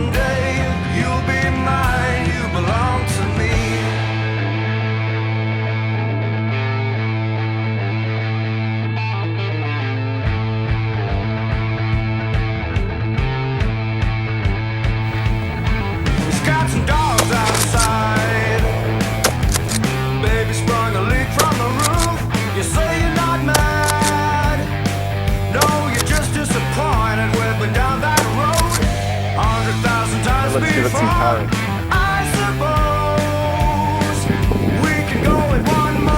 someday you'll be mine, you belong to me. There's cats and dogs outside. Baby sprung a leak from the roof. You say you're not mad. No, you're just disappointed with me down that road 100,000 times Let's give it some before. courage. I suppose we can go with one more.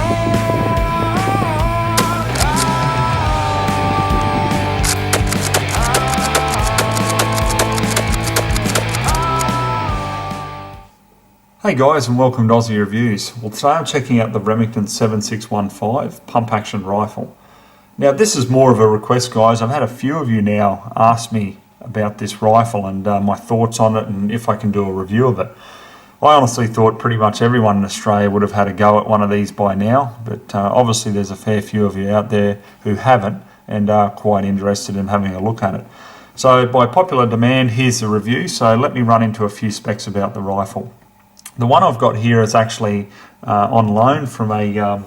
Hey guys, and welcome to Ozzie Reviews. Well, today I'm checking out the Remington 7615 pump action rifle. Now this is more of a request, guys. I've had a few of you now ask me about this rifle and my thoughts on it and if I can do a review of it. I honestly thought pretty much everyone in Australia would have had a go at one of these by now, but obviously there's a fair few of you out there who haven't and are quite interested in having a look at it. So by popular demand, here's the review. So let me run into a few specs about the rifle. The one I've got here is actually on loan from a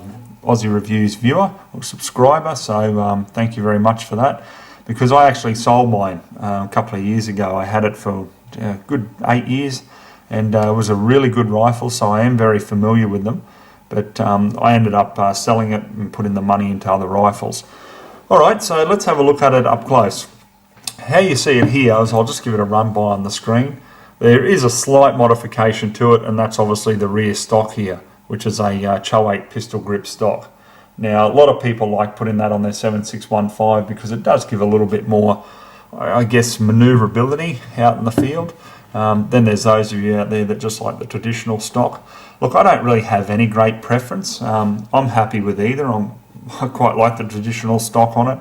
Ozzie Reviews viewer or subscriber, so thank you very much for that, because I actually sold mine a couple of years ago. I had it for a good 8 years, and it was a really good rifle, so I am very familiar with them, but I ended up selling it and putting the money into other rifles. Alright, so let's have a look at it up close. How you see it here is, I'll just give it a run by on the screen. There is a slight modification to it, and that's obviously the rear stock here, which is a Cho 8 pistol grip stock. Now, a lot of people like putting that on their 7615 because it does give a little bit more, I guess, manoeuvrability out in the field. Then there's those of you out there that just like the traditional stock. Look, I don't really have any great preference. I'm happy with either. I quite like the traditional stock on it,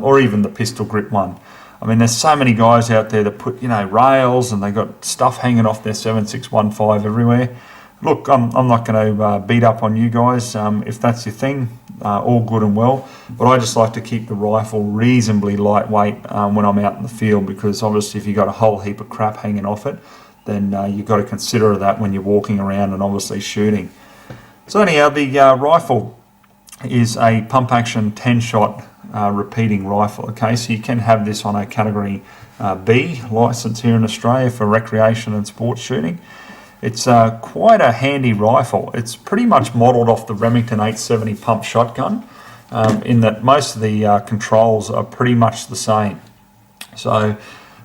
or even the pistol grip one. I mean, there's so many guys out there that put, rails and they got stuff hanging off their 7615 everywhere. Look, I'm not going to beat up on you guys. If that's your thing, all good and well. But I just like to keep the rifle reasonably lightweight when I'm out in the field, because obviously if you've got a whole heap of crap hanging off it, then you've got to consider that when you're walking around and obviously shooting. So anyhow, the rifle is a pump action 10-shot repeating rifle. Okay, so you can have this on a category B license here in Australia for recreation and sports shooting. It's quite a handy rifle. It's pretty much modelled off the Remington 870 pump shotgun, in that most of the controls are pretty much the same. So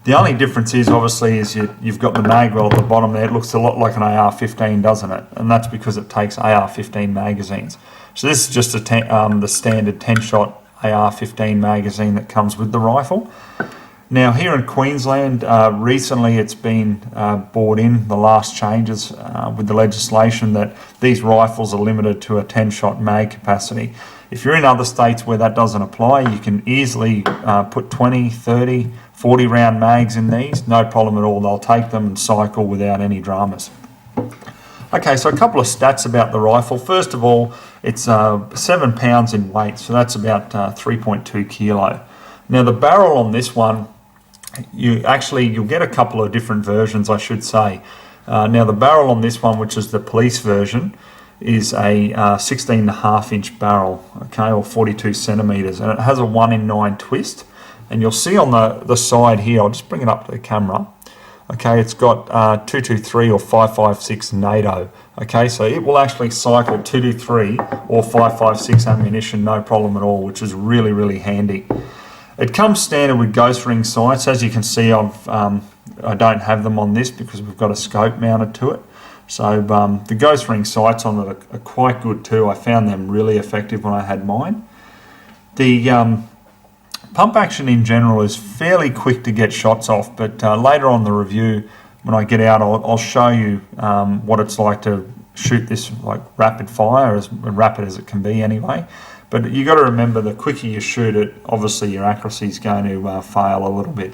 the only difference is obviously you've got the mag well at the bottom there. It looks a lot like an AR-15, doesn't it? And that's because it takes AR-15 magazines. So this is just the standard 10-shot AR-15 magazine that comes with the rifle. Now here in Queensland, recently it's been brought in, the last changes with the legislation, that these rifles are limited to a 10-shot mag capacity. If you're in other states where that doesn't apply, you can easily put 20, 30, 40 round mags in these, no problem at all. They'll take them and cycle without any dramas. Okay, so a couple of stats about the rifle. First of all, it's 7 pounds in weight, so that's about 3.2 kilo. Now the barrel on this one, you'll get a couple of different versions, I should say. Now the barrel on this one, which is the police version, is a 16.5 inch barrel, okay, or 42 centimeters, and it has a 1 in 9 twist. And you'll see on the side here, I'll just bring it up to the camera. Okay, it's got 223 or 556 NATO. Okay, so it will actually cycle 223 or 556 ammunition, no problem at all, which is really, really handy. It comes standard with ghost ring sights. As you can see, I don't have them on this because we've got a scope mounted to it. So the ghost ring sights on it are quite good too. I found them really effective when I had mine. The pump action in general is fairly quick to get shots off, but later on in the review, when I get out, I'll show you what it's like to shoot this like rapid fire, as rapid as it can be anyway. But you got to remember, the quicker you shoot it, obviously your accuracy is going to fail a little bit.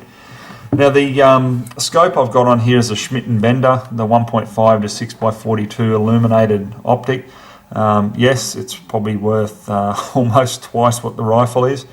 Now the scope I've got on here is a Schmidt & Bender, the 1.5 to 6x42 illuminated optic. Yes, it's probably worth almost twice what the rifle is,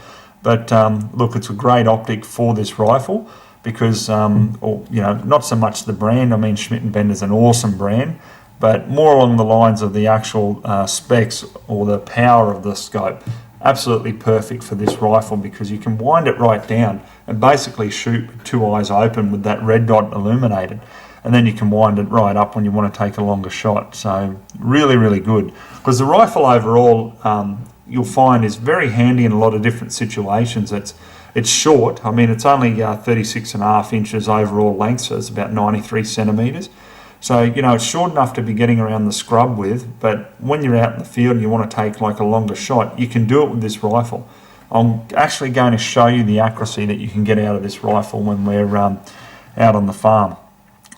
but look, it's a great optic for this rifle. because, or, you know, not so much the brand. I mean, Schmidt & Bender's an awesome brand, but more along the lines of the actual specs or the power of the scope. Absolutely perfect for this rifle because you can wind it right down and basically shoot with two eyes open with that red dot illuminated, and then you can wind it right up when you want to take a longer shot. So really, really good, because the rifle overall you'll find is very handy in a lot of different situations. It's short. I mean, it's only 36.5 inches overall length, so it's about 93 centimeters. So, you know, it's short enough to be getting around the scrub with, but when you're out in the field and you want to take like a longer shot, you can do it with this rifle. I'm actually going to show you the accuracy that you can get out of this rifle when we're out on the farm.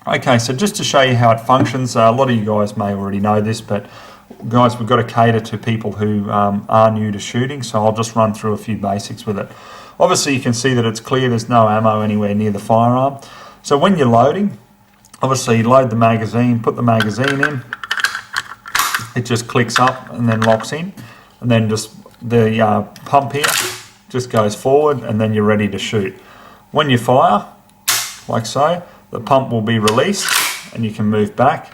Okay, so just to show you how it functions, a lot of you guys may already know this, but guys, we've got to cater to people who are new to shooting, so I'll just run through a few basics with it. Obviously, you can see that it's clear, there's no ammo anywhere near the firearm. So when you're loading, obviously load the magazine, put the magazine in, it just clicks up and then locks in, and then just the pump here just goes forward, and then you're ready to shoot. When you fire, like so, the pump will be released and you can move back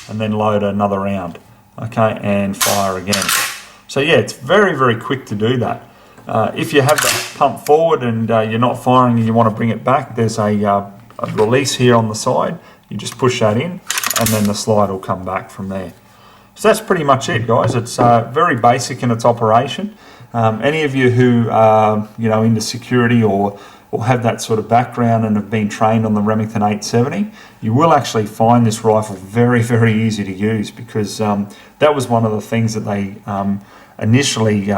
and then load another round, okay, and fire again. So yeah, it's very, very quick to do that. If you have the pump forward and you're not firing and you want to bring it back, there's a release here on the side. You just push that in and then the slide will come back from there. So that's pretty much it, guys. It's very basic in its operation. Any of you who are, you know, into security or have that sort of background and have been trained on the Remington 870, you will actually find this rifle very, very easy to use, because that was one of the things that they initially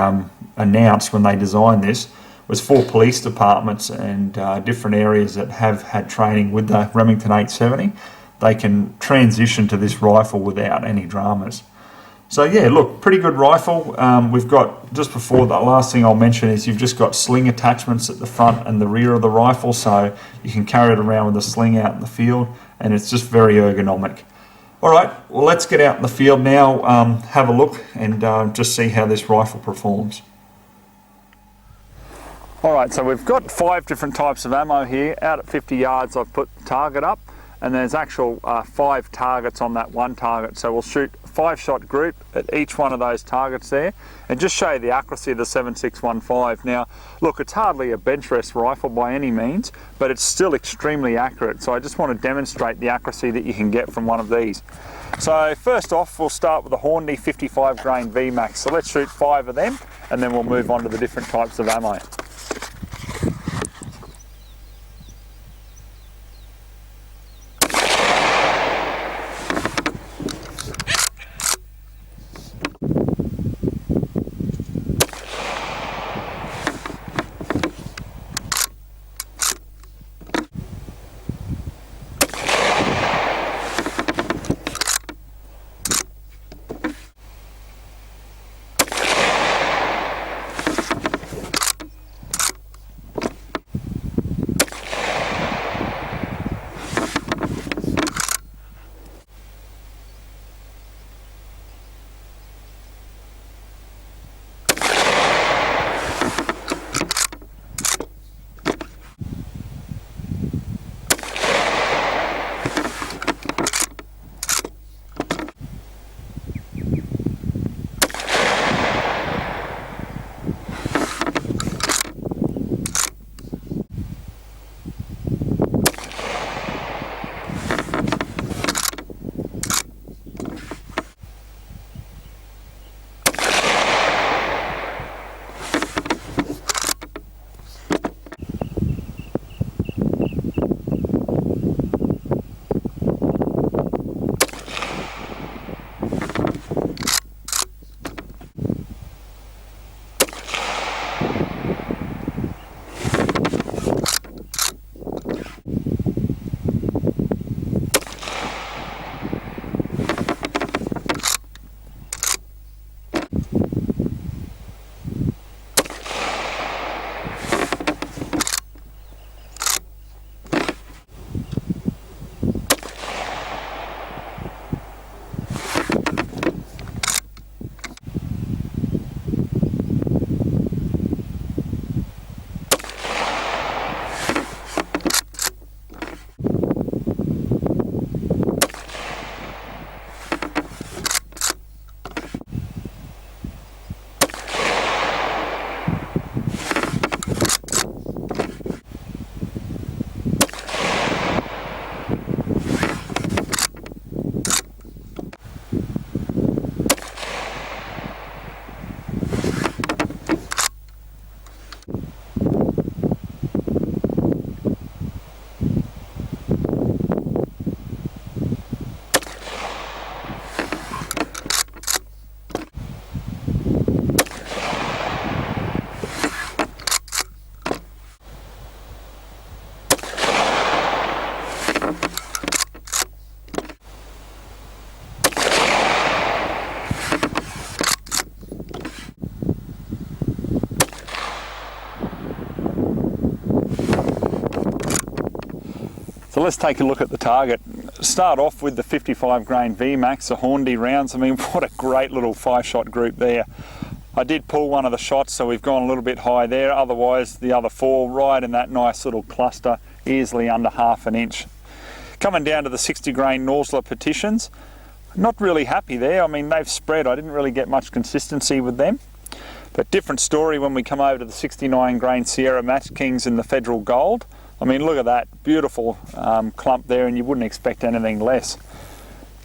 announced when they designed this, was for police departments and different areas that have had training with the Remington 870, they can transition to this rifle without any dramas. So yeah, look, pretty good rifle. We've got, just before, the last thing I'll mention is you've just got sling attachments at the front and the rear of the rifle, so you can carry it around with a sling out in the field, and it's just very ergonomic. Alright, well, let's get out in the field now, have a look and just see how this rifle performs. Alright, so we've got 5 different types of ammo here. Out at 50 yards I've put the target up, and there's actual 5 targets on that one target, so we'll shoot a 5-shot group at each one of those targets there, and just show you the accuracy of the 7615. Now look, it's hardly a bench rest rifle by any means, but it's still extremely accurate, so I just want to demonstrate the accuracy that you can get from one of these. So first off, we'll start with the Hornady 55 grain V-MAX, so let's shoot 5 of them and then we'll move on to the different types of ammo. So let's take a look at the target. Start off with the 55 grain V-MAX, the Hornady rounds. I mean, what a great little 5-shot group there. I did pull one of the shots, so we've gone a little bit high there. Otherwise, the other 4 right in that nice little cluster, easily under ½ an inch. Coming down to the 60 grain Nosler Partitions, not really happy there. I mean, they've spread. I didn't really get much consistency with them. But different story when we come over to the 69 grain Sierra Match Kings in the Federal Gold. I mean, look at that beautiful clump there, and you wouldn't expect anything less.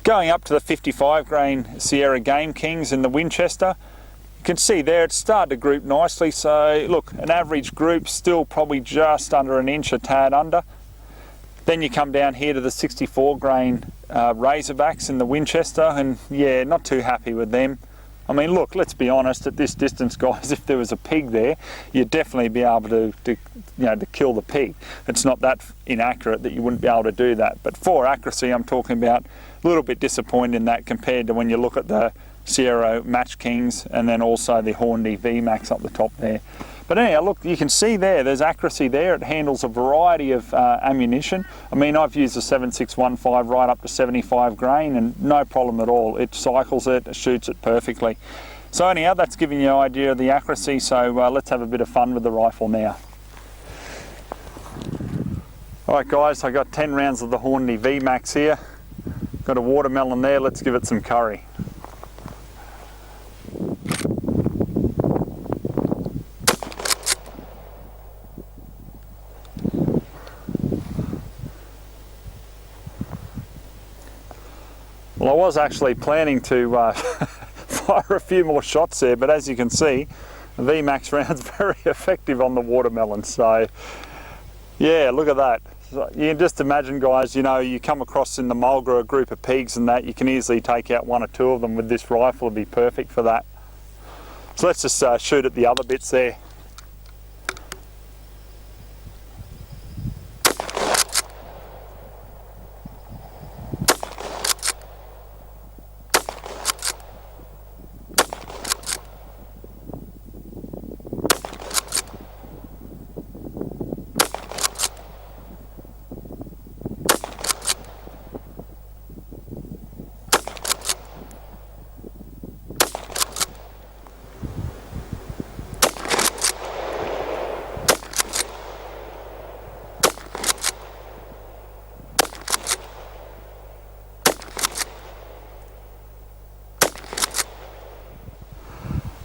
Going up to the 55 grain Sierra GameKings in the Winchester, you can see there it's started to group nicely. So look, an average group, still probably just under an inch, a tad under. Then you come down here to the 64 grain Razorbacks in the Winchester, and yeah, not too happy with them. I mean, look, let's be honest, at this distance, guys, if there was a pig there, you'd definitely be able to kill the pig. It's not that inaccurate that you wouldn't be able to do that. But for accuracy, I'm talking about a little bit disappointed in that compared to when you look at the Sierra Match Kings and then also the Hornady V-MAX up the top there. But anyhow, look, you can see there's accuracy there. It handles a variety of ammunition. I mean, I've used the 7615 right up to 75 grain and no problem at all. It cycles it shoots it perfectly. So anyhow, that's giving you an idea of the accuracy. So let's have a bit of fun with the rifle now. All right, guys, I got 10 rounds of the Hornady V-MAX here. Got a watermelon there. Let's give it some curry. Well, I was actually planning to fire a few more shots there, but as you can see, the V-MAX round's very effective on the watermelon. So, yeah, look at that. So you can just imagine, guys, you know, you come across in the mulga a group of pigs and that, you can easily take out 1 or 2 of them with this rifle. It'd be perfect for that. So let's just shoot at the other bits there.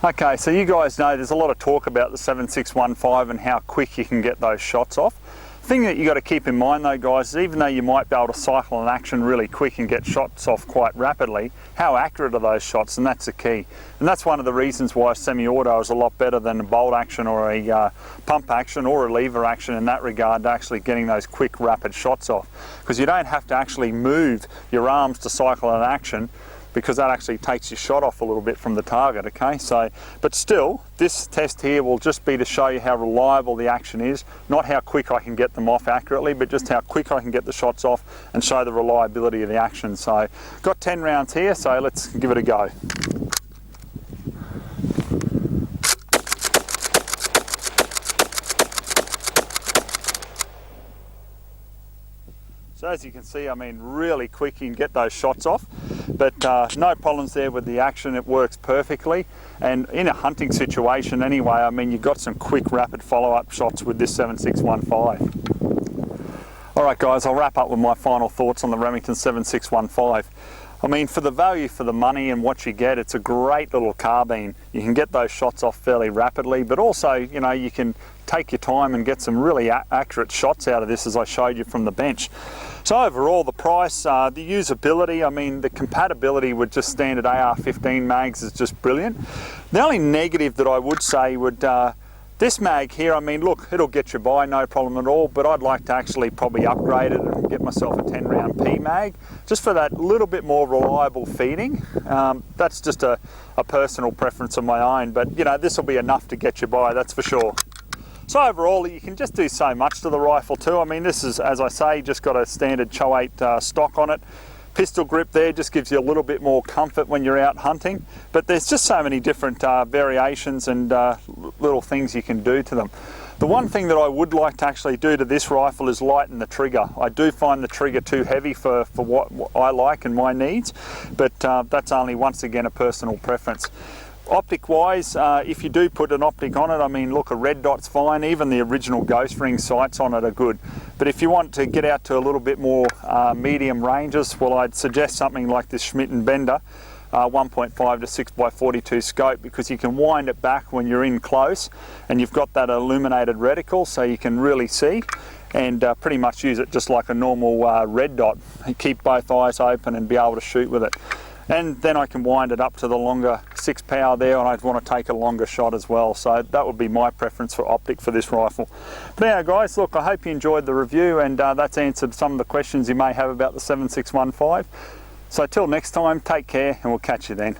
Okay, so you guys know there's a lot of talk about the 7615 and how quick you can get those shots off. The thing that you got to keep in mind though, guys, is even though you might be able to cycle an action really quick and get shots off quite rapidly, how accurate are those shots? And that's the key. And that's one of the reasons why semi-auto is a lot better than a bolt action or a pump action or a lever action in that regard, to actually getting those quick rapid shots off. Because you don't have to actually move your arms to cycle an action, because that actually takes your shot off a little bit from the target, okay? So, but still, this test here will just be to show you how reliable the action is, not how quick I can get them off accurately, but just how quick I can get the shots off and show the reliability of the action. So, got 10 rounds here, so let's give it a go. So as you can see, I mean, really quick you can get those shots off, but no problems there with the action. It works perfectly, and in a hunting situation anyway, I mean, you've got some quick rapid follow-up shots with this 7615. All right guys, I'll wrap up with my final thoughts on the Remington 7615. I mean, for the value for the money and what you get, it's a great little carbine. You can get those shots off fairly rapidly, but also, you know, you can take your time and get some really accurate shots out of this, as I showed you from the bench. So overall, the price, the usability, I mean, the compatibility with just standard AR-15 mags is just brilliant. The only negative that I would say would, this mag here, I mean, look, it'll get you by, no problem at all, but I'd like to actually probably upgrade it and get myself a 10 round P mag, just for that little bit more reliable feeding. That's just a personal preference of my own, but you know, this will be enough to get you by, that's for sure. So overall, you can just do so much to the rifle too. I mean, this is, as I say, just got a standard Cho 8 stock on it. Pistol grip there just gives you a little bit more comfort when you're out hunting, but there's just so many different variations and little things you can do to them. The one thing that I would like to actually do to this rifle is lighten the trigger. I do find the trigger too heavy for what I like and my needs, but that's only once again a personal preference. Optic wise, if you do put an optic on it, I mean look, a red dot's fine, even the original Ghost Ring sights on it are good. But if you want to get out to a little bit more medium ranges, well, I'd suggest something like this Schmidt & Bender 1.5 to 6x42 scope, because you can wind it back when you're in close and you've got that illuminated reticle so you can really see, and pretty much use it just like a normal red dot. Keep both eyes open and be able to shoot with it. And then I can wind it up to the longer 6 power there, and I'd want to take a longer shot as well. So that would be my preference for optic for this rifle. But anyhow guys, look, I hope you enjoyed the review, and that's answered some of the questions you may have about the 7615. So till next time, take care, and we'll catch you then.